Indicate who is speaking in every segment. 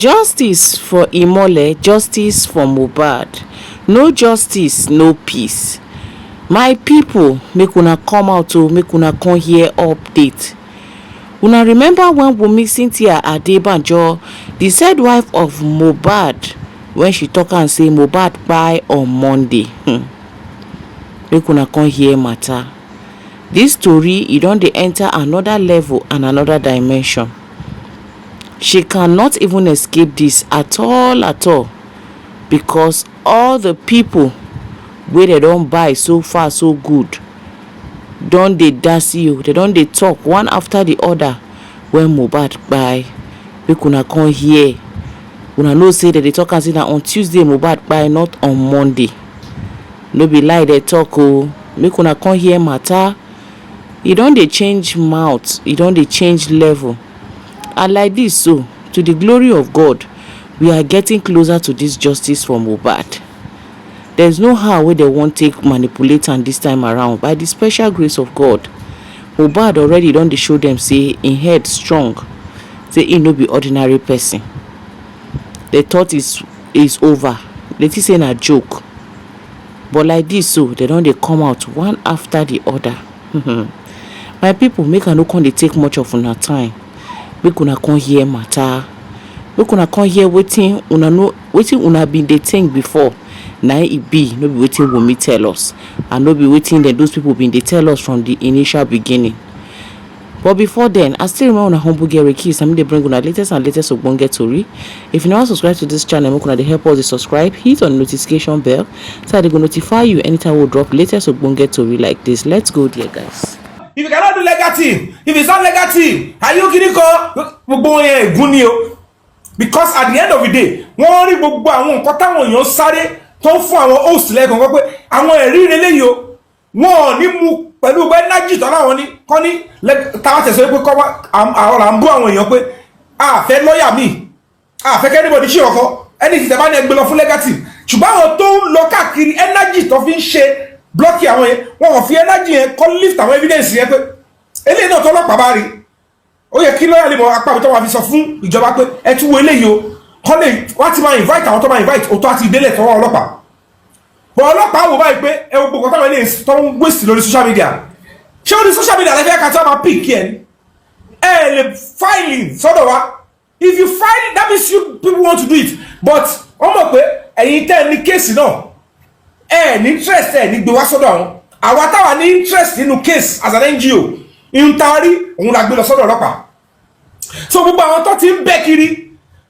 Speaker 1: Justice for Imole, justice for Møhbàd. No justice, no peace. My people, make una come out to make una come here update. Una remember when Wunmi Cynthia Adebanjo, the said wife of Moad, when she talk and say Moad kpai on Monday. Make una come hear matter. This story, e don dey enter another level and another dimension. She cannot even escape this at all, because all the people where they don't buy so far so good, don't they dance you? They don't they talk one after the other. When Moad buy, we could come here. Una know say that they talk and say that on Tuesday Moad buy, not on Monday. No be lie they talk. Oh, make una come here matter. You don't they change mouth. You don't they change level. And like this, so to the glory of God, we are getting closer to this justice for Moad. There's no how where they won't take manipulate and this time around. By the special grace of God, Moad already don't show them say in head strong. Say he no be ordinary person. They thought is over. Let it say a joke. But like this, so they don't they come out one after the other. My people, make a no con they take much of una time. We gonna come here matter. We gonna come here waiting. Una been they think before. Now it be no be waiting Wunmi tell us, and no be waiting that those people been they tell us from the initial beginning. But before then, I still remember on a humble Gary Keys. I mean they bring on latest ogbonge tori. If you never subscribe to this channel, make una help us to subscribe. Hit on the notification bell so they go notify you anytime we drop latest ogbonge tori like this. Let's go there, guys.
Speaker 2: If you cannot do legal team, if it's not legal team, are you kidding? Because at the end of the day, one only gbogbo àwọn nǹkan táwọn èèyàn sáré tó ń fún àwọn host lẹ́ẹ̀kan kan pé àwọn ẹ̀rí eléyìí o wọn ò ní mú pẹ̀lú energy tó láwọn ní kọ́ ní táwọn tẹ̀sán pé kọ́ àwọn là ń bú àwọn èèyàn pé a fẹ́ lọ́ọ̀yà mi a fẹ́ kẹ́nìbọ̀dì ṣe ọkọ ẹni tí tẹ̀bá ní ẹgbẹ́ lọ fún legal team ṣùgbọ́n àwọn tó ń lọ káàkiri energy tó fi ń ṣe blọ́ọ̀kì àwọn yẹn wọn ò fi energy yẹn kọ́ lift àwọn evidence yẹn pé eléyìí náà tọ́lọ́pàá bá rí ó yẹ kí lọ́yà lè mọ apá àbútọ́ wa fi sọ fún ìjọba pé ẹ tún wo eléyìí o kọ́ lè wá ti máa invite àwọn tó máa invite òtọ́ àti ìdélẹ̀ tọwọ́ ọlọ́pàá bọ̀ ọlọ́pàá wò báyìí pé ẹ gbogbo nǹkan táwọn eléyìí tó ń waste lórí social media ṣé ó ní social media lẹ́fẹ̀ẹ́ ká tí wọ́n máa pick yẹn ẹ lè filing sọ́dọ̀ wa if you file that means you people want to do it but wọ́n mọ̀ pé ẹ̀yin tẹ́ ẹ ní kéèsì náà ẹ ní interest ẹ ní gbé wá sọ́dọ̀ àwọn àwa táwa ní interest nínú case as an NGO ìntàrí òun la gbé lọ sọ́dọ̀ ọlọ́pàá so gbogbo àwọn tó ti ń bẹ́ kiri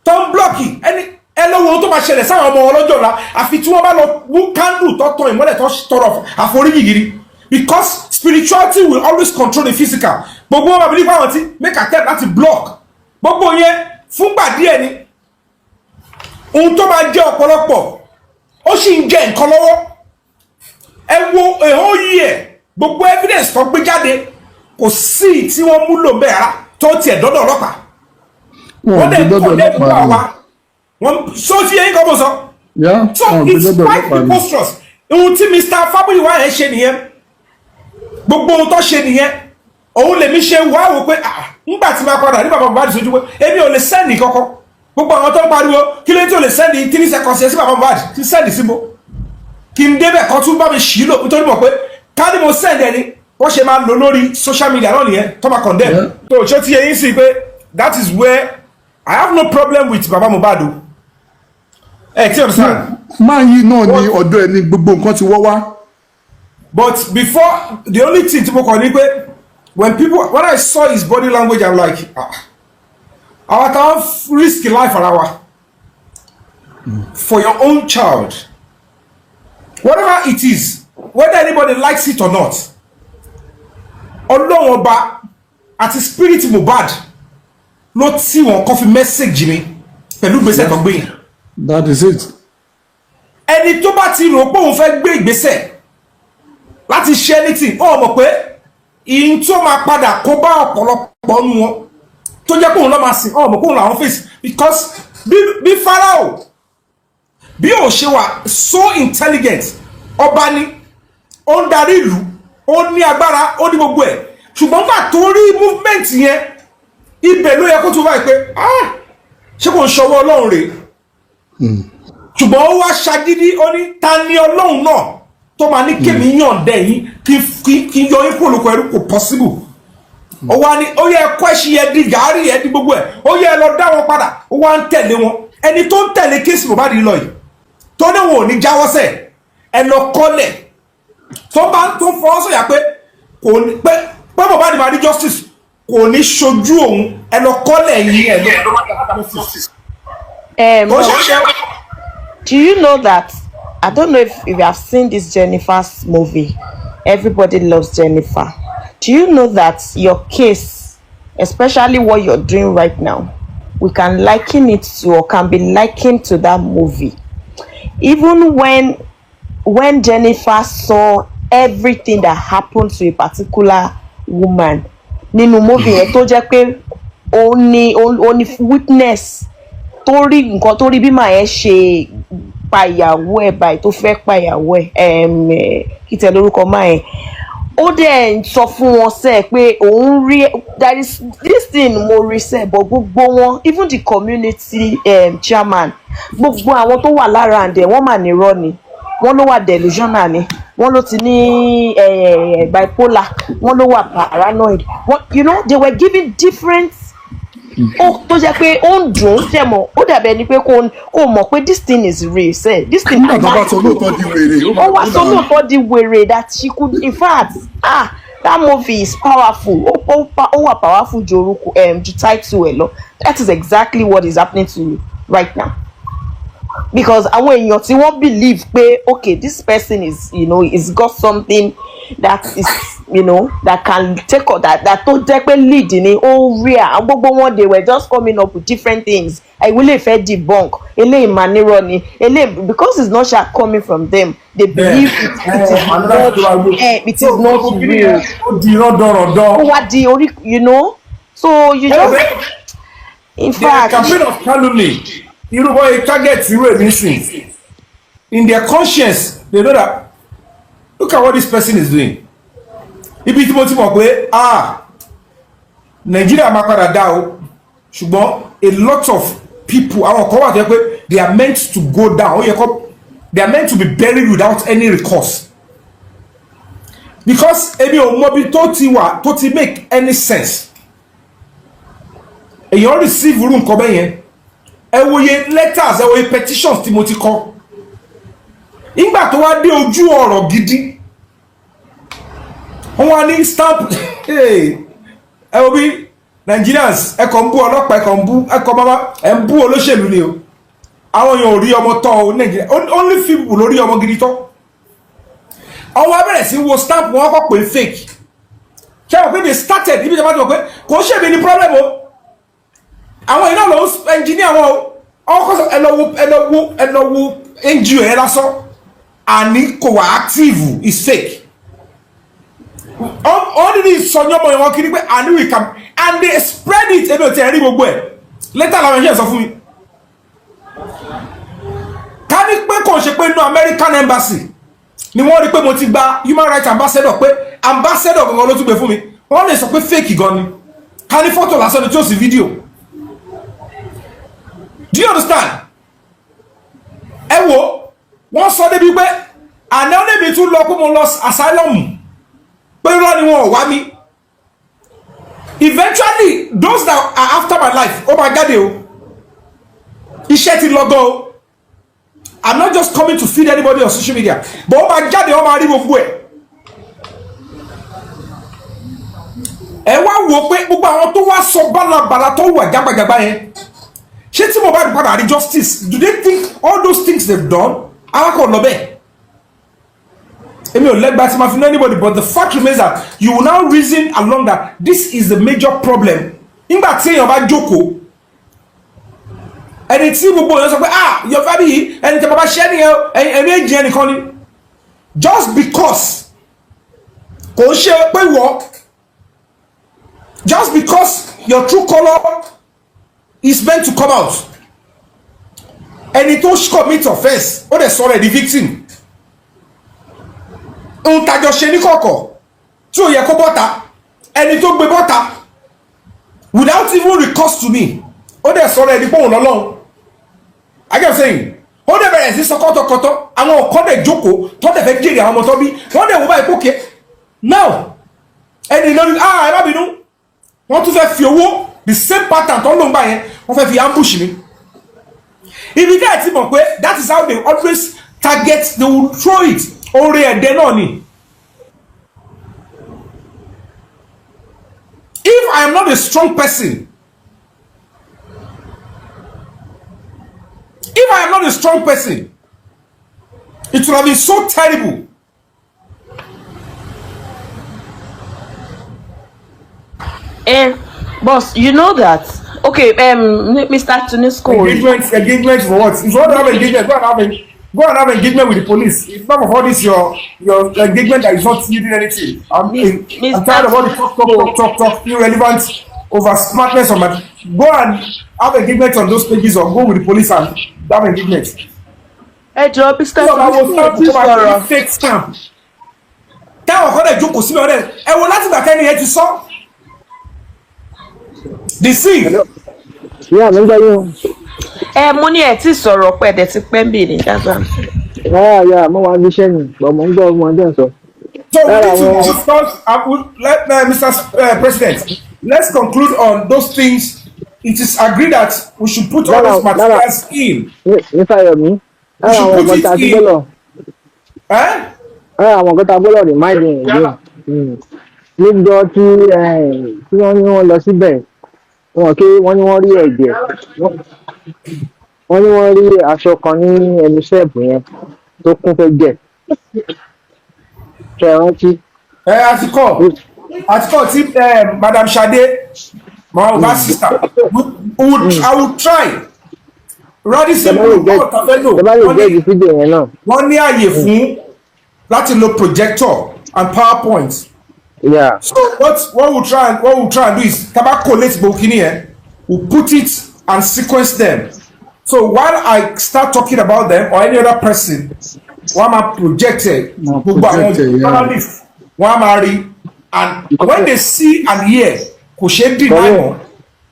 Speaker 2: tó ń blọ́ọ̀kì ẹni ẹlọ́wọ́ tó máa ṣẹlẹ̀ sáwọn ọmọ ọlọ́jọ́ ọ̀la àfi tí wọ́n bá lọ mú candle tó tan ìmọ́lẹ̀ tó tọrọ àforíjì gidi because spirituality will always control the physical gbogbo wọn bá believe àwọn tí make attempt láti block gbogbo yẹn fúngbà díẹ̀ ni ohun tó máa jẹ́ ọ̀pọ̀lọpọ̀ ó sì ń jẹ nǹkan lọ́wọ́ ẹ wo èhó yìí ẹ̀ gbogbo evidence tó gbé jáde kò sí tí wọ́n múlò bẹ́ẹ̀ rárá tó tiẹ̀ dọ́dọ̀ ọlọ́pàá wọ́n dẹ̀ kọ́ lẹ́nu àwa wọ́n so ti yẹn kọ́ bó sọ so it's quite preposterous ohun tí Mr. Famuyiwa yẹn ṣe nìyẹn gbogbo ohun tó ṣe nìyẹn òun lèmi ṣe wá wò pé ńgbà tí máa padà ní bàbá Mohbad sojú pé èmi ò lè sẹ́ndì kọ́kọ́ gbogbo àwọn tó ń pariwo kí ló ń tí ò lè sẹ́ndì 3 seconds yẹn sí bàbá Mohbad kí sẹ́ndì síbo kí n débẹ̀ kan tún bá mi ṣì lò nítorí mọ̀ pé ká ní mo sẹ́ndì ẹni wọ́n ṣe máa lò lórí social media náà nìyẹn tó máa condemn tó ṣé tí yẹn sí pé that is where I have no problem with bàbá Mohbad o tí ọ̀dọ̀ sáà
Speaker 3: máa yí náà ní ọ̀dọ̀ ẹni gbogbo nǹkan ti wọ́ wá.
Speaker 2: But before the only thing tí mo kàn ní pé when I saw his body language I'm like our town risk life ara wa for your own child whatever it is whether anybody likes it or not Ọlọ́run ọba àti spirit Mohbad ló tí wọn kọ́ fi message mi pẹ̀lú gbèsè tó gbé yẹn.
Speaker 3: That is it.
Speaker 2: Ẹni tó bá ti rò pé òun fẹ́ gbé ìgbésẹ̀ láti ṣe anything ó mọ̀ pé ìyìn tó máa padà kó bá ọ̀pọ̀lọpọ̀ nu wọn tó jẹ́ pé òun lọ́ máa sìn ó mọ̀ pé òun làwọn face because bí Pharaoh bí ò ṣe wà so intelligent ọba ni ó ń darí ìlú ó ní agbára ó ní gbogbo ẹ̀ ṣùgbọ́n gbà tó rí movement yẹn ibẹ̀ ló yẹ kó tó báyìí pé ṣé kò ń ṣọwọ́ Ọlọ́run rèé ṣùgbọ́n ó wá ṣagídí ó ní ta ni Ọlọ́run náà tó máa ní kémi yànjẹ yín kí yọ yín kúrò lóko ẹrú kò possible ó wá ní ó yẹ ẹkọ ẹṣin yẹn di gàárì yẹn di gbogbo ẹ ó yẹ ẹ lọ dá wọn padà ó wá ń tẹ̀lé wọn ẹni tó ń tẹ̀lé kéésì Mohbad lọ yìí tó ní wọn ò ní jáwọ́ sẹ̀ ẹ lọ kọ́lẹ̀ tó bá tó fọwọ́ sọ̀yà pé kò ní pé Mohbad máa rí justice kò ní ṣojú òun ẹ lọ kọ́lẹ̀ yìí ẹ lọ justice.
Speaker 4: Do you know that? I don't know if you have seen this Jennifer's movie. Everybody loves Jennifer. Do you know that your case, especially what you're doing right now, we can liken it to or can be likened to that movie? Even when Jennifer saw everything that happened to a particular woman, nínú movie yẹn tó jẹ́ pé ó ní witness tó rí nǹkan tó rí bí màá yẹn ṣe pa ìyàwó ẹ̀ báyìí tó fẹ́ pa ìyàwó ẹ̀ kí tẹ lórúkọ máa yẹn ó dẹ̀ sọ fún wọn sẹ́ pé òun rí that is this thing mo rí sẹ́ but gbogbo wọn even the community chairman gbogbo àwọn tó wà lára àǹdẹ̀ wọ́n mà nírọ́ ni wọ́n ló wà delusional ni wọ́n ló ti ní bipolar wọ́n ló wà paranoid you know they were giving different ó tó jẹ́ pé ó ń dùn ṣe mọ̀ ó dàbẹ̀ ni pé kò mọ̀ pé this thing is real say this thing
Speaker 3: ó wá sọ lóòótọ́ di wèrè
Speaker 4: that she could in fact that movie is powerful ó wà powerful ju orúkọ ju title ẹ̀ lọ that is exactly what is happening to you right now because àwọn èèyàn tí wọ́n believe pé okay this person is is got something that is that can take that tó jẹ́ pé lead ni ó rí à gbogbo wọn they were just coming up with different things I will fẹ́ debunk eléyìí máa nírọ́ ni eléyìí because it's not coming from them they believe it is not real ó wá di orí so you just in fact
Speaker 2: the campaign of calumny irú bọ́ target irú èmi sìn in their conscience they know that look at what this person is doing ibi tí mo ti mọ̀ pé Nàìjíríà máa padà dá o ṣùgbọ́n a lot of people àwọn kan wà tó yẹ pé they are meant to go down ó yẹ kó they are meant to be buried without any recourse because èmi ò mọ bí tó ti make any sense èèyàn receive irú nǹkan bẹ́ẹ̀ yẹn ẹ wòye letters ẹ wòye petitions tí mo ti kọ nígbà tó wá dé ojú ọ̀rọ̀ gidi wọ́n wá ní stamp ẹ wo bí Nigerians ẹ kàn ń bú ọlọ́pàá ẹ kàn ń bú olóṣèlú ni o àwọn èèyàn ò rí ọmọ tọ́ o Nàìjíríà only few people ló rí ọmọ gidi tọ́ àwọn abẹ́rẹ́ sí wo stamp wọn kọ́ pé fake ṣé wọ́n pé they started níbi ìjọba tó wọ́n pé kò ṣèmi ní problem o àwọn iná lọ engineer wọn o ọkọ ẹlọwo NGO ẹ lásán àní kò wá active is fake all the sọnyọ ọmọ yẹn wọn kiri pé àní we can and they spread it ebi o ti ẹ rí gbogbo ẹ later làwọn ẹ̀ṣẹ̀ sọ fún mi ká ní pé kò ṣe pé inú American embassy ni wọ́n rí pé mo ti gba human rights ambassador pé ambassador gangan ló tún gbé fún mi wọ́n lè sọ pé fake gan ni ká ní fọ́tò lásán ni tí ó sì fídíò. Do you understand? ẹ wo wọ́n sọ débi pé àná níbi tún lọ pé mo lọ asylum pé irọ́ ni wọn ò wá mi eventually those that are after my life ó máa jáde o iṣẹ́ ti lọ gan o I'm not just coming to feed anybody on social media but ó máa jáde ó máa rí gbogbo ẹ wá wò pé gbogbo àwọn tó wá sọ bálabàla tó wà jágbàjàgbà yẹn ṣé tí mo bá rí padà rí justice do they think all those things they've done awakọ̀ lọ bẹ́ẹ̀ èmi ò lẹ́gbàá tí ma fi know anybody but the fact remains that you will now reason along that this is the major problem nígbà tí èèyàn bá jókòó ẹni tí gbogbo èèyàn sọ pé your family yìí ẹni tí a bá ṣẹ́ nìyẹn ẹni èjì ẹnìkan ni just because kò ń ṣe pé wọ́ just because your true colour is meant to come out ẹni tó commit offence ó dẹ̀ sọ̀rọ̀ ẹ̀ di victim ń tajọ ṣe ní kọ̀kọ̀ tí ò yẹ kó bọ́ta ẹni tó gbé bọ́ta without even recourse to me ó ó dẹ̀ sọ̀rọ̀ ẹni pòun lọ́lọ́run I get saying ó dẹ̀ bẹ̀rẹ̀ sí sọ kọ́tọ̀kọ́tọ̀ àwọn ọ̀kọ́ dẹ̀ jókòó tó dẹ̀ fẹ́ jèrè àwọn ọmọ tó bí wọ́n dẹ̀ wò báyìí pókè now ẹni lórí ẹ má bínú wọ́n tún fẹ́ fi owó the same pattern tó ń lò ń gbà yẹn wọ́n fẹ́ fi ambush mi ibi ká ẹ̀ ti mọ̀ pé that is how they always target, they will throw it orí ẹ̀dẹ́ náà ni. If I am not a strong person, if I am not a strong person, it would have been so terrible.
Speaker 4: Boss, you know that. Okay, Mr. Tunisco.
Speaker 2: Engagement for what? If you want to have engagement, go and have engagement with the police. It's not of all this your engagement that is not yielding anything. I'm tired of all the talk, irrelevant over smartness on my. Go and have engagement on those pages or go with the police and have engagement.
Speaker 4: Hey, Joe, Mr.
Speaker 2: Tunisco. Fake scam. Táwọn kan dẹ̀ jókòó síbẹ̀ ọ̀dẹ̀ ẹ wo láti gbà kẹ́ni ẹ ti sọ. The scene.
Speaker 5: Yeah, mo ń gbọ́ yín.
Speaker 4: Mo ní ẹ ti sọ̀rọ̀ pé ẹ̀dẹ̀ ti pẹ́ ń bì ní dábàá.
Speaker 5: Yeah, mo wá níṣẹ́ ni, but mo ń gbọ́ ọmọ ọdún sọ.
Speaker 2: So we need to discuss, let Mr. President, let's conclude on those things. It is agreed that we should put all those materials in.
Speaker 5: Nípa Yomi, àwọn ọmọ tá a ti gbọ́dọ̀. Àwọn ọmọ tá a gbọ́dọ̀ rè máa dùn ìlú. Nígbà tí wọ́n ní wọ́n lọ síbẹ̀, wọ́n ní wọ́n rí ẹ̀jẹ̀. Wọ́n ní wọ́n rí aṣọ kan ní ẹnu ṣẹ́ẹ̀bù yẹn tó kún fẹ́ jẹ̀. Ṣé ẹ rántí?
Speaker 2: Àtikọ́ tí Madam Sade, my older sister, I will try. Rọ́dí sí wọ́n ní àyè fún láti lo projector and PowerPoint.
Speaker 5: Yeah.
Speaker 2: So what we'll try and do is collate bokini here. We'll put it and sequence them. So while I start talking about them or any other person, one man projected, one marry, and when they see and hear, kò ṣe deny wọn.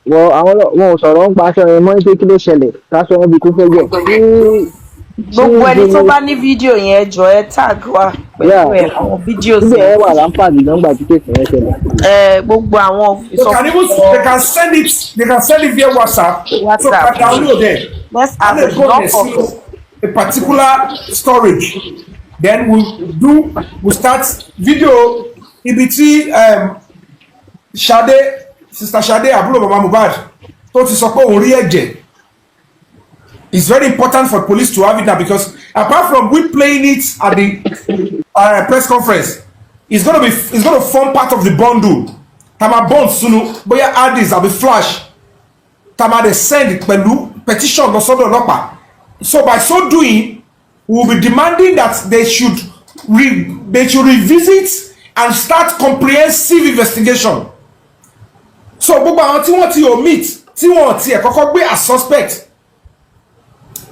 Speaker 5: Well, àwọn sọ̀rọ̀ ń pa aṣọ yẹn mọ́ ní pé kí ló ṣẹlẹ̀ káṣọ wọn bí kú fẹ́ jẹ́.
Speaker 4: Gbogbo ẹni tó bá ní fídíò yẹn jọ ẹ tag wa pẹ̀lú ẹ̀ àwọn fídíò sí.
Speaker 5: Bíbẹ̀ ẹ wà láǹfààní nọ́mbà tí kéèkì yẹn ṣẹlẹ̀.
Speaker 4: Gbogbo àwọn
Speaker 2: ìsọfúnni. They can send it via WhatsApp. So can download it.
Speaker 4: Let's have
Speaker 2: a particular storage. Then we'll start video ibi tí Sister Sade àbúrò bàbá Møhbàd tó ti sọ pé òun rí ẹ̀jẹ̀. It's very important for police to have it now because apart from we playing it at the press conference, it's going to form part of the bundle. Tama bond sunu boya add this abi flash. Tama they send pẹ̀lú petition lọ sọ́dọ̀ ọlọ́pàá. So by so doing, we will be demanding that they should revisit and start comprehensive investigation. So gbogbo àwọn tí wọ́n ti omit tí wọ́n ti ẹ̀ kọ́kọ́ gbé as suspect.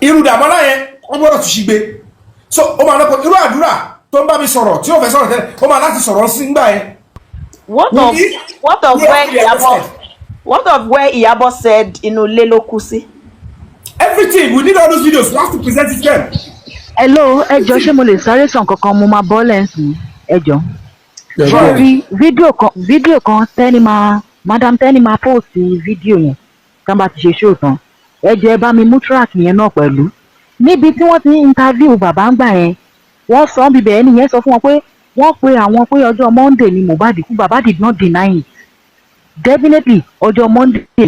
Speaker 2: Irú dàmọ́lá yẹn wọ́n gbọ́dọ̀ tún ṣí gbé. So ó máa lọ́pọ̀ irú àdúrà tó ń bá mi sọ̀rọ̀ tí ó fẹ́ sọ̀rọ̀ tẹ́lẹ̀ ó máa láti sọ̀rọ̀ sí nígbà yẹn.
Speaker 4: What of where Yàwa said inú ilé ló kú sí?
Speaker 2: Everything, we need all those videos. We have to present it them.
Speaker 6: Hello, ẹ jọ̀ọ́ ṣé mo lè sáré sàn kankan mo máa bọ́ lẹ́sìn ẹ jọ̀ọ́. Ṣé fídíò kan Madam Tẹ́ni máa post fídíò yẹn tán bá ti ṣe show tán. Ẹ jọ̀ọ́ ẹ bá mi mú track yẹn náà pẹ̀lú. Níbi tí wọ́n ti ń interview bàbá ń gbà yẹn, wọ́n sọ bíbẹ̀ ẹni yẹn sọ fún wọn pé wọ́n pe àwọn pé ọjọ́ Monday ni Møhbàd kú. Bàbá did not deny it. Definitely ọjọ́ Monday kú.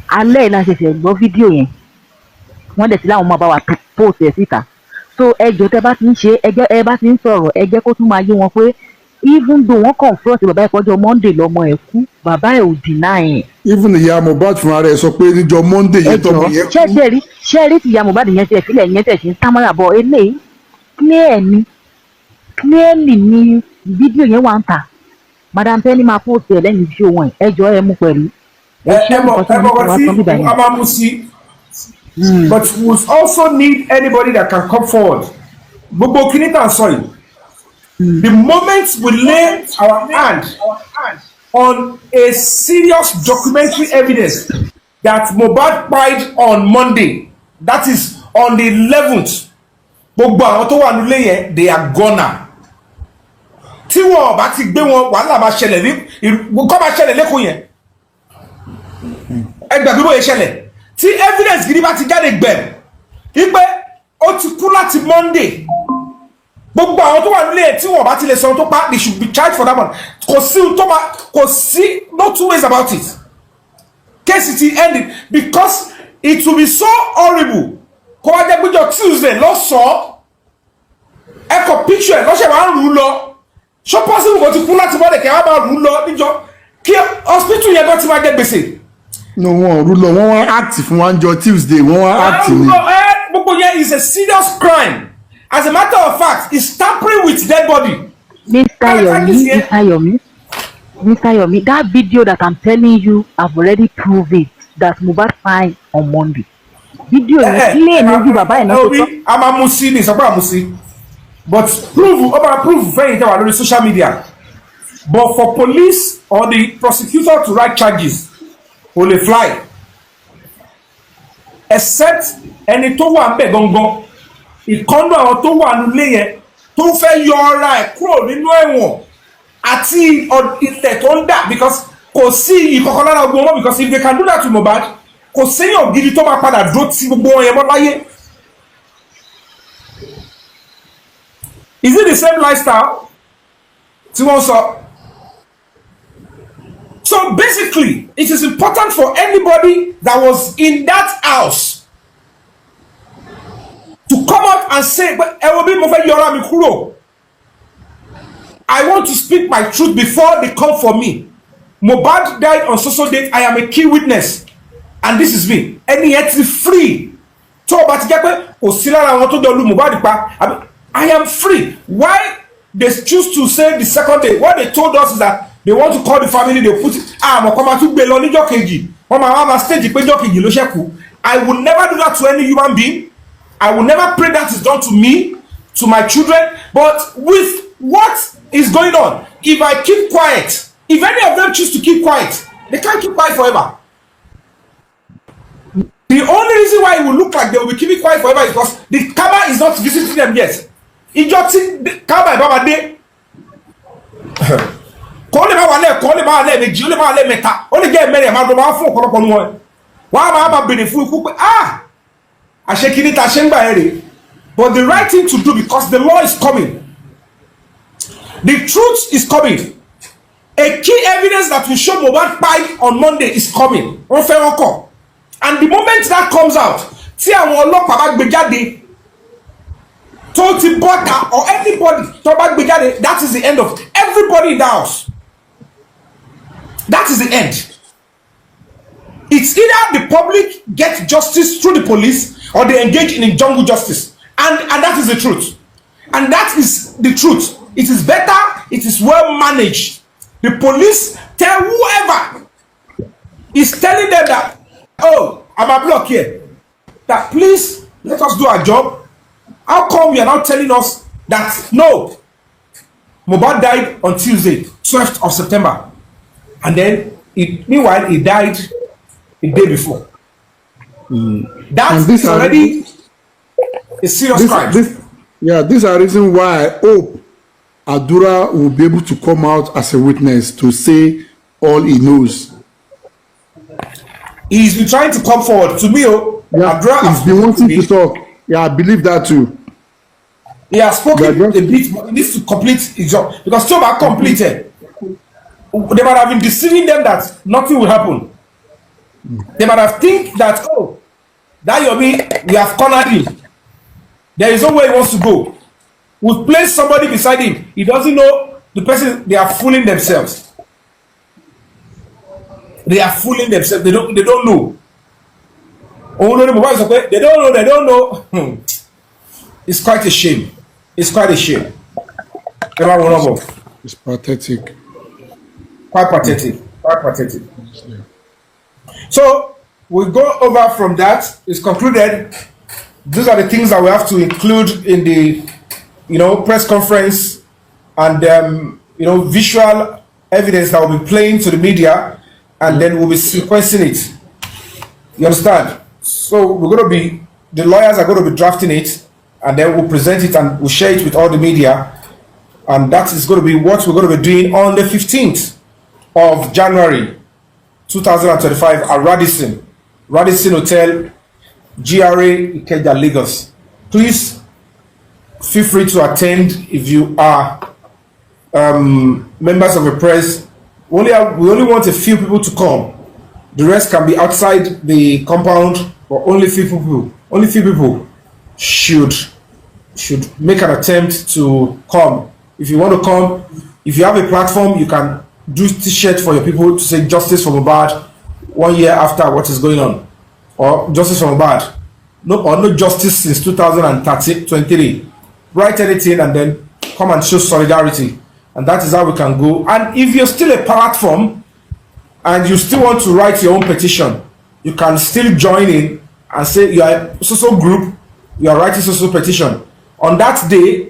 Speaker 6: Alẹ́ la ṣẹ̀ṣẹ̀ gbọ́ fídíò yẹn. Wọ́n dẹ̀ sí láwọn máa bá wa post ẹ̀ síta. So ẹ jọ̀ọ́ tẹ́ bá ti ń ṣe ẹ bá ti ń sọ̀rọ̀ ẹ jẹ́ kó tún máa yé wọn pé even though wọ́n confront bàbá ẹ̀ pọ́jọ́ Monday lọ́mọ ẹ̀ kú, bàbá ẹ̀ ò deny ẹ̀.
Speaker 7: Even ìyá Møhbàd fúnra rẹ̀ sọ pé níjọ́ Monday yẹn tọ́mọ yẹn kú.
Speaker 6: ṣé rí ti ìyá Møhbàd yẹn tẹ̀ sílẹ̀ yẹn tẹ̀ sí ń támọ́ra bọ̀ eléyìí clearly ni fídíò yẹn wà ń tà. Madam Tẹ́ni máa post ẹ̀ lẹ́yìn fídíò wọn ẹ jọ̀ọ́ ẹ mú pẹ̀lú.
Speaker 2: But we also need anybody that can come forward. Gbogbo kinita sorry. The moment we lay our hand on a serious documentary evidence that Møhbàd died on Monday, that is on the 11th. Gbogbo àwọn tó wà nílé yẹn, they are gone. Tí wọ́n bá ti gbé wọn wàhálà máa ṣẹlẹ̀ ní kọ́ máa ṣẹlẹ̀ lẹ́kọ̀ọ́ yẹn. Ẹgbẹ́ gbogbo yẹn ṣẹlẹ̀. Tí evidence gidi bá ti jáde gbẹ̀m, wípé ó ti kú láti Monday. Gbogbo àwọn tó wà nílé yẹn tí wọ́n bá ti lè sọ tó pa, they should be charged for that one. Kò sí no two ways about it. Case it ended because it will be so horrible. Kó wá jẹ́ péjọ Tuesday lọ́sọ̀ọ́ ẹ̀kọ́ picture ẹ̀ lọ́sẹ̀ wàá rú lọ. Ṣó possible kò ti kú láti Monday kẹ́ wá máa rú lọ níjọ́ kí hospital yẹn bá ti máa jẹ gbèsè.
Speaker 7: No, wọ́n rú lọ wọ́n wá act fún wa jọ Tuesday wọ́n wá act ni.
Speaker 2: Gbogbo yẹn is a serious crime. As a matter of fact, it's tampering with dead body.
Speaker 6: Mr. Yomi, that video that I'm telling you, I've already proved it that Møhbàd fine on Monday. Video yẹn clear lójú bàbá ẹ̀ náà tó tọ́.
Speaker 2: A máa mú sí ní ìsọpá àmúsí. But prove fẹ́yìn tẹ́wà lórí social media. But for police or the prosecutor to write charges, kò lè fly. Except ẹni tó wà ń bẹ̀ gangan, ìkọ́nú àwọn tó wà nílé yẹn tó fẹ́ yọ ara ẹ̀ kúrò nínú ẹ̀wọ̀n àti ilẹ̀ tó ń dà because kò sí ìkọ̀kọ̀ lára gbogbo wọn because if they can do that to Møhbàd, kò séyàn gidi tó máa padà dúró tí gbogbo wọn yẹn mọ́ láyé. Is it the same lifestyle tí wọ́n sọ? So basically, it is important for anybody that was in that house to come out and say, ẹ wo bí mo fẹ́ yọra mi kúrò. I want to speak my truth before they come for me. Møhbàd died on so date. I am a key witness. And this is me. Ẹni yẹn ti free. Tó o bá ti jẹ́ pé kò sí lára àwọn tó jọ lu Møhbàd pa. I am free. Why they choose to say the second day? What they told us is that they want to call the family. They put àmọ́ máa tún gbé lọ níjọ́ kejì. Wọ́n máa wá stage pé níjọ́ kejì ló ṣẹ́kù. I will never do that to any human being. I will never pray that is done to me, to my children. But with what is going on, if I keep quiet, if any of them choose to keep quiet, they can't keep quiet forever. The only reason why it will look like they will be keeping quiet forever is because the karma is not visiting them yet. Ìjọ tí karma ìbá máa dé, kò lè máa wà lẹ́ẹ̀kan, ó lè máa wà lẹ́ẹ̀mejì, ó lè máa wà lẹ́ẹ̀mẹ́ta, ó lè jẹ́ ẹ̀mẹ́rin àmọ́ máa fún ọ̀pọ̀lọpọ̀ nínú wọn. Wọ́n á máa bèrè fún ikú pé àṣekínní ta ṣe ń gbà ẹ̀ rè. But the right thing to do because the law is coming. The truth is coming. A key evidence that will show Møhbàd died on Monday is coming. Wọ́n fẹ́ wọn kọ̀. And the moment that comes out, tí àwọn ọlọ́pàá bá gbé jáde, tó ti bọ́ta or anybody tó bá gbé jáde, that is the end of everybody in the house. That is the end. It's either the public get justice through the police or they engage in jungle justice. And that is the truth. And that is the truth. It is better, it is well managed. The police tell whoever is telling them that, oh, I'm a block here, that please let us do our job. How come you are now telling us that no, Møhbàd died on Tuesday, 12th of September, and then meanwhile he died a day before. That is already a serious crime.
Speaker 7: These are reasons why I hope Adura will be able to come out as a witness to say all he knows.
Speaker 2: He's been trying to come forward to me. Adura
Speaker 7: he's been wanting to talk. Yeah, I believe that too.
Speaker 2: He has spoken a bit, but he needs to complete his job because job are completed. They might have been deceiving them that nothing will happen. They might have think that that Yomi, we have cornered him. There is no way he wants to go. We'll place somebody beside him. He doesn't know the person. They are fooling themselves. They are fooling themselves. They don't know. They don't know. It's quite a shame. It's quite a shame.
Speaker 7: It's pathetic.
Speaker 2: Quite pathetic. So we go over from that. It's concluded. These are the things that we have to include in the, press conference and visual evidence that will be playing to the media, and then we'll be sequencing it. You understand? So the lawyers are going to be drafting it, and then we'll present it and we'll share it with all the media. And that is going to be what we're going to be doing on the 15th of January 2025 at Radisson Hotel, GRA, Ikeja, Lagos. Please feel free to attend if you are members of the press. We only want a few people to come. The rest can be outside the compound, but only few people should make an attempt to come. If you want to come, if you have a platform, you can do t-shirt for your people to say justice for Moad 1 year after what is going on, or justice for Moad, no justice since 2023. Write anything and then come and show solidarity, and that is how we can go. And if you're still a platform and you still want to write your own petition, you can still join in and say you are a social group, you are writing social petition. On that day,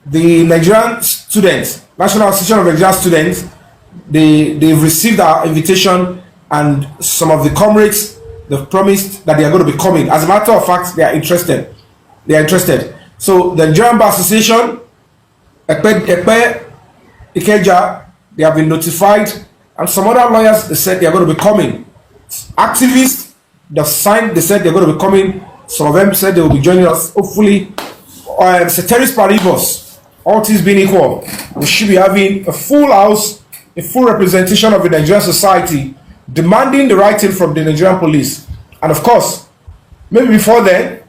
Speaker 2: the Nigerian students, National Association of Nigerian Students, they've received our invitation, and some of the comrades, they've promised that they are going to be coming. As a matter of fact, they are interested. So the Nigerian Bar Association, Ikeja, they have been notified, and some other lawyers, they said they are going to be coming. Activists, they said they're going to be coming. Some of them said they will be joining us. Hopefully, ceteris paribus, all things being equal, we should be having a full house, a full representation of the Nigerian society, demanding the right thing from the Nigerian police. And of course, maybe before then,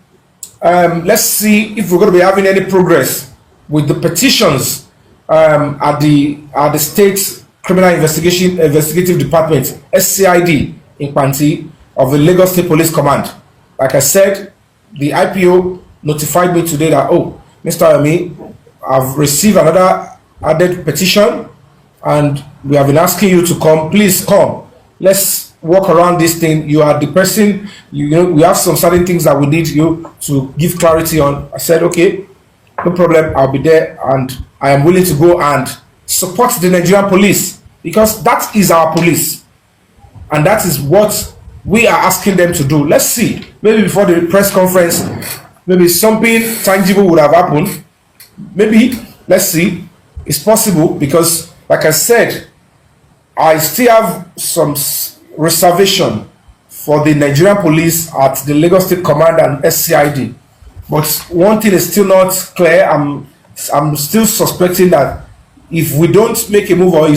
Speaker 2: let's see if we're going to be having any progress with the petitions at the state criminal investigative department, SCID, in Panti, of the Lagos State Police Command. Like I said, the IPO notified me today that, oh, Mr. Yami, I've received another added petition, and we have been asking you to come. Please come. Let's work around this thing. You are the person, you know, we have some certain things that we need you to give clarity on. I said, okay, no problem, I'll be there, and I am willing to go and support the Nigerian police, because that is our police, and that is what we are asking them to do. Let's see, maybe before the press conference, maybe something tangible would have happened. Maybe, let's see, it's possible, because like I said, I still have some reservation for the Nigerian police at the Lagos State Command and SCID. But one thing is still not clear. I'm still suspecting that if we don't make a move, or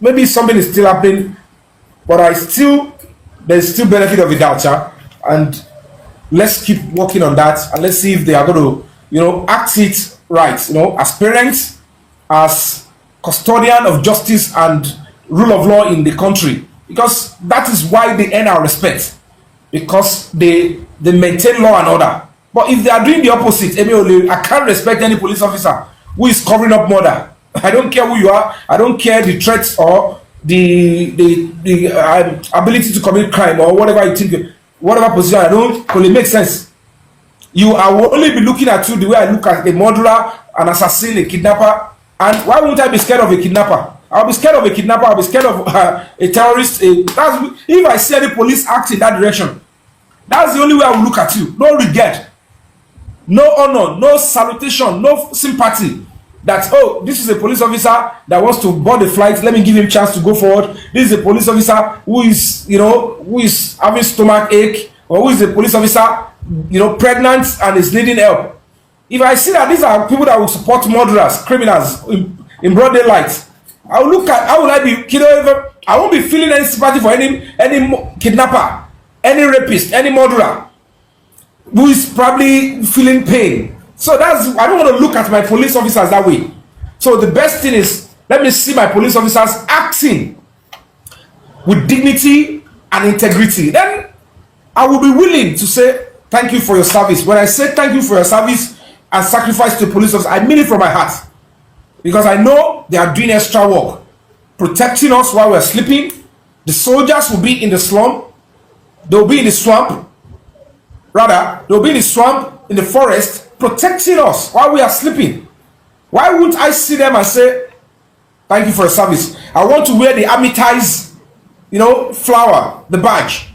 Speaker 2: maybe something is still happening, but there's still benefit of the doubt, and let's keep working on that, and let's see if they are going to, act it right, as parents, as custodian of justice and rule of law in the country, because that is why they earn our respect, because they maintain law and order. But if they are doing the opposite, I can't respect any police officer who is covering up murder. I don't care who you are. I don't care the threats or the ability to commit crime or whatever you think, whatever position. I don't really make sense. I will only be looking at you the way I look at a murderer, an assassin, a kidnapper. And why won't I be scared of a kidnapper? I'll be scared of a kidnapper. I'll be scared of a terrorist. If I see any police act in that direction, that's the only way I will look at you. No regret, no honor, no salutation, no sympathy. That, oh, this is a police officer that wants to board the flight. Let me give him a chance to go forward. This is a police officer who is having stomach ache, or who is a police officer, pregnant and is needing help. If I see that these are people that will support murderers, criminals in broad daylight, I will look at, how will I be, I won't be feeling any sympathy for any kidnapper, any rapist, any murderer who is probably feeling pain. So I don't want to look at my police officers that way. So the best thing is, let me see my police officers acting with dignity and integrity. Then I will be willing to say thank you for your service. When I say thank you for your service and sacrifice to police officers, I mean it from my heart. Because I know they are doing extra work, protecting us while we're sleeping. The soldiers will be in the slum. They'll be in the swamp. They'll be in the swamp, in the forest, protecting us while we are sleeping. Why wouldn't I see them and say, thank you for your service? I want to wear the army ties, flower, the badge.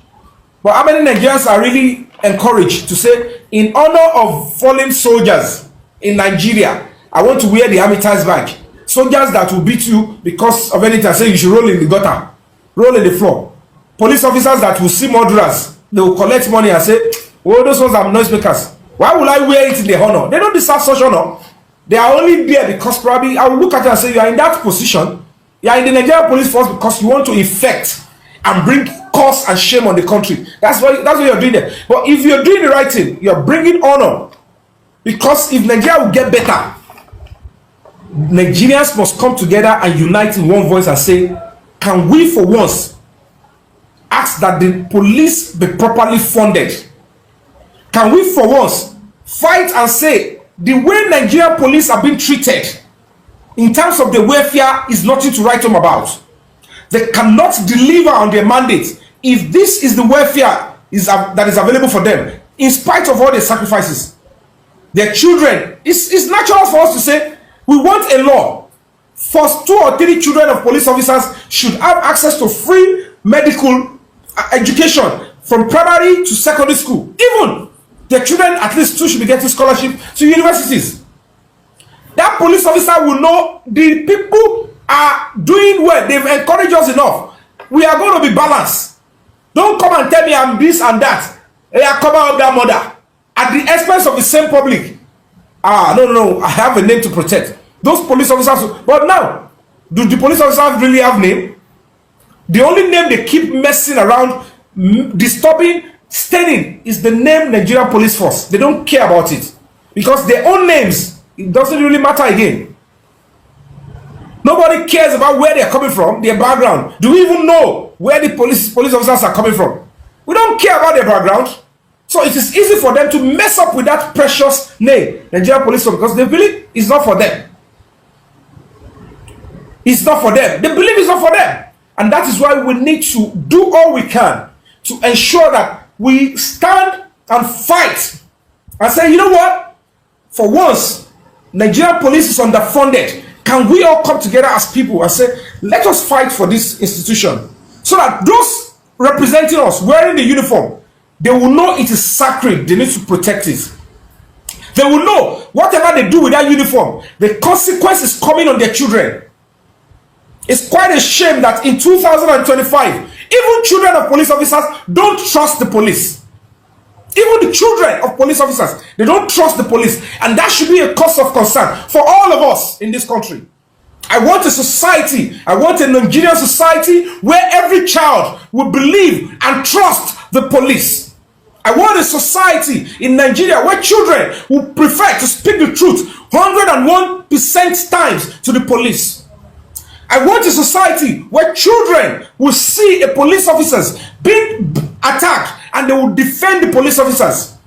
Speaker 2: But how many Nigerians are really encouraged to say, in honor of fallen soldiers in Nigeria, I want to wear the army ties badge? Soldiers that will beat you because of anything, say you should roll in the gutter, roll in the floor. Police officers that will see murderers, they will collect money and say, oh, those ones are noisemakers. Why will I wear it in their honor? They don't deserve such honor. They are only there because probably I will look at it and say, you are in that position. You are in the Nigerian police force because you want to infect and bring curse and shame on the country. That's what you're doing there. But if you're doing the right thing, you're bringing honor. Because if Nigeria will get better, Nigerians must come together and unite in one voice and say, can we for once ask that the police be properly funded? Can we for once fight and say the way Nigerian police are being treated in terms of the welfare is nothing to write home about? They cannot deliver on their mandate if this is the welfare that is available for them, in spite of all their sacrifices. Their children, it's natural for us to say, we want a law. First 2 or 3 children of police officers should have access to free medical education from primary to secondary school. Even their children, at least 2, should be getting scholarship to universities. That police officer will know the people are doing well. They've encouraged us enough. We are going to be balanced. Don't come and tell me I'm this and that. They are coming up that mother at the expense of the same public. No, I have a name to protect. Those police officers, but now, do the police officers really have name? The only name they keep messing around, disturbing, staining is the name Nigerian Police Force. They don't care about it because their own names, it doesn't really matter again. Nobody cares about where they're coming from, their background. Do we even know where the police officers are coming from? We don't care about their background. So it is easy for them to mess up with that precious name, Nigerian Police Force, because they believe it's not for them. It's not for them. They believe it's not for them. And that is why we need to do all we can to ensure that we stand and fight and say, you know what? For once, Nigerian police is underfunded. Can we all come together as people and say, let us fight for this institution so that those representing us wearing the uniform, they will know it is sacred. They need to protect it. They will know whatever they do with that uniform, the consequence is coming on their children. It's quite a shame that in 2025, even children of police officers don't trust the police. Even the children of police officers, they don't trust the police. And that should be a cause of concern for all of us in this country. I want a society, I want a Nigerian society where every child will believe and trust the police. I want a society in Nigeria where children will prefer to speak the truth 101% times to the police. I want a society where children will see a police officers being attacked and they will defend the police officers.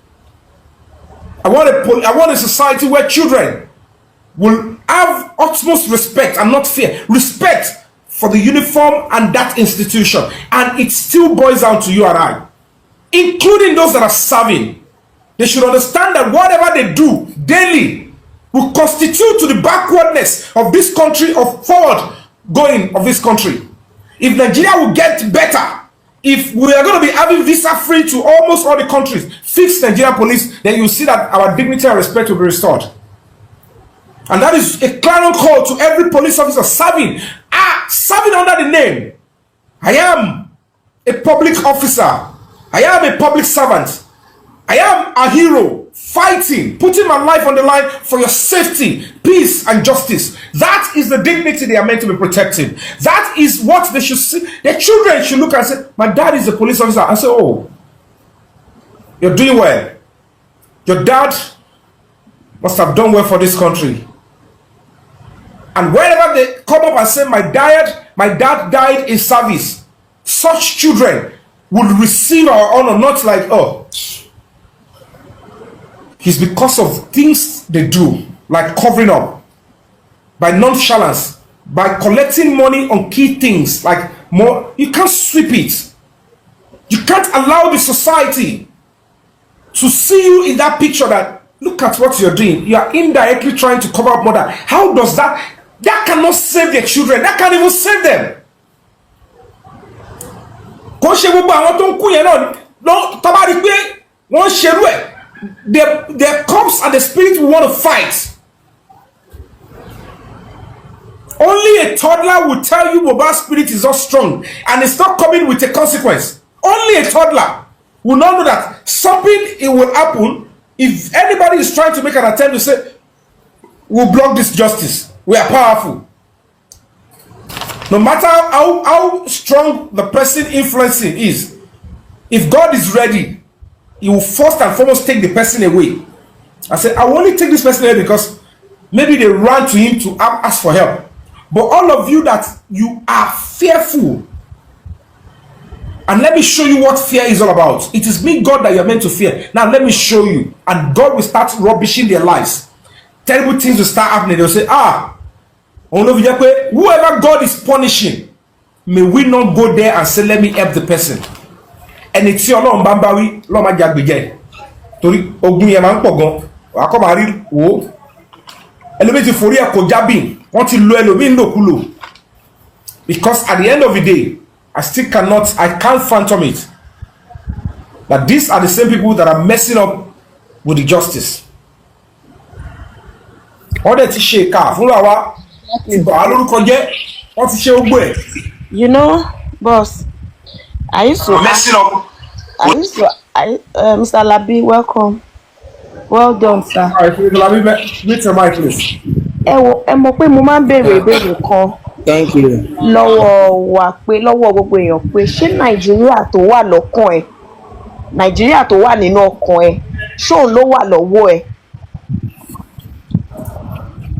Speaker 2: I want a society where children will have utmost respect and not fear. Respect for the uniform and that institution. And it still boils down to you and I, including those that are serving. They should understand that whatever they do daily will constitute to the backwardness of this country, of forward going of this country. If Nigeria will get better, if we are going to be having visa free to almost all the countries, fix Nigerian police, then you see that our dignity and respect will be restored. And that is a clarion call to every police officer serving under the name. I am a public officer. I am a public servant. I am a hero, fighting, putting my life on the line for your safety, peace, and justice. That is the dignity they are meant to be protecting. That is what they should see. Their children should look and say, my dad is a police officer. And say, oh, you're doing well. Your dad must have done well for this country. And wherever they come up and say, my dad died in service, such children will receive our honor, not like, oh, it's because of things they do, like covering up, by nonchalance, by collecting money on key things, like more. You can't sweep it. You can't allow the society to see you in that picture that, look at what you're doing. You are indirectly trying to cover up murder. How does that cannot save their children. That can't even save them. No, tabari pé wọ́n ṣerú ẹ̀. There comes and the spirit will want to fight. Only a toddler will tell you Mobad's spirit is not strong and it's not coming with a consequence. Only a toddler will not know that something it will happen if anybody is trying to make an attempt to say, we'll block this justice. We are powerful. No matter how strong the person influencing is, if God is ready, he will first and foremost take the person away. I said, I will only take this person away because maybe they ran to him to ask for help. But all of you that you are fearful, and let me show you what fear is all about. It is me, God, that you are meant to fear. Now let me show you. And God will start rubbishing their lives. Terrible things will start happening. They'll say, whoever God is punishing, may we not go there and say, let me help the person. And it's your long bambawi, long magagbe. Tori ogun yẹn máa ń pọ̀ gan. Wàá kọ́ máa rí wo. Ẹlòmíì ti forí ẹ̀ kò jábìn. Wọ́n ti lo ẹlòmíì ńlòkulò. Because at the end of the day, I can't phantom it. That these are the same people that are messing up with the justice. Wọ́n dẹ̀ ti ṣe ìka fúnra wa. Ìbà lórúkọ jẹ́. Wọ́n ti ṣe ogbó ẹ̀.
Speaker 4: You know, boss, Mr. Labi, welcome. Well done, sir.
Speaker 2: All right, Mr. Labi, meet your mic, please.
Speaker 4: Ẹ mọ̀ pé mo máa ń béèrè ìbéèrè kan.
Speaker 5: Thank you.
Speaker 4: Lọ́wọ́ wa pé lọ́wọ́ gbogbo èèyàn pé ṣé Nàìjíríà tó wà lọ́kàn ẹ̀, Nàìjíríà tó wà nínú ọkàn ẹ̀, ṣóun ló wà lọ́wọ́ ẹ̀?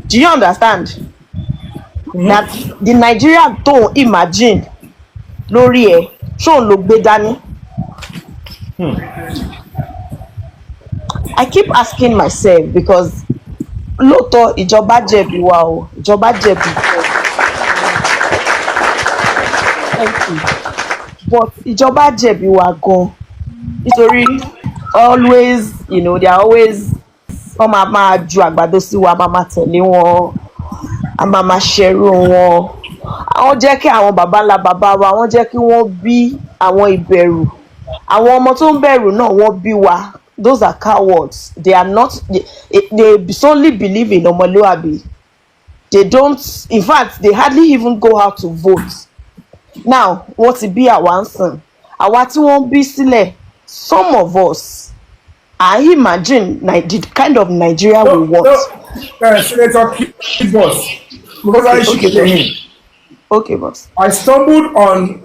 Speaker 4: Do you understand? That the Nigeria tó imagine lórí ẹ̀, ṣóun ló gbé dání? I keep asking myself because lóòótọ́ ìjọba jẹ̀bi wa o, ìjọba jẹ̀bi wa. Thank you. But ìjọba jẹ̀bi wa gan nítorí always, you know, they are always wọ́n máa ju àgbàdo sí wa, máa tẹ̀lé wọn, a máa ṣẹrú wọn. Àwọn jẹ́ kí àwọn baba ńlá baba wa, wọ́n jẹ́ kí wọ́n bí àwọn ìbẹ̀rù. Àwọn ọmọ tó ń bẹ̀rù náà wọ́n bí wa. Those are cowards. They are not. They solely believe in ọmọlúwàbí. They don't. In fact, they hardly even go out to vote. Now, wọ́n ti bí àwa ń sìn. Àwa tí wọ́n bí sílẹ̀, some of us, I imagine the kind of Nigeria we want.
Speaker 2: Senator boss, because I should get him.
Speaker 4: Okay, boss.
Speaker 2: I stumbled on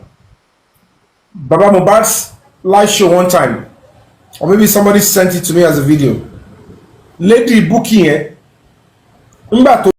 Speaker 2: Baba Mobad's live show one time, or maybe somebody sent it to me as a video. Lady booking it, nígbà tó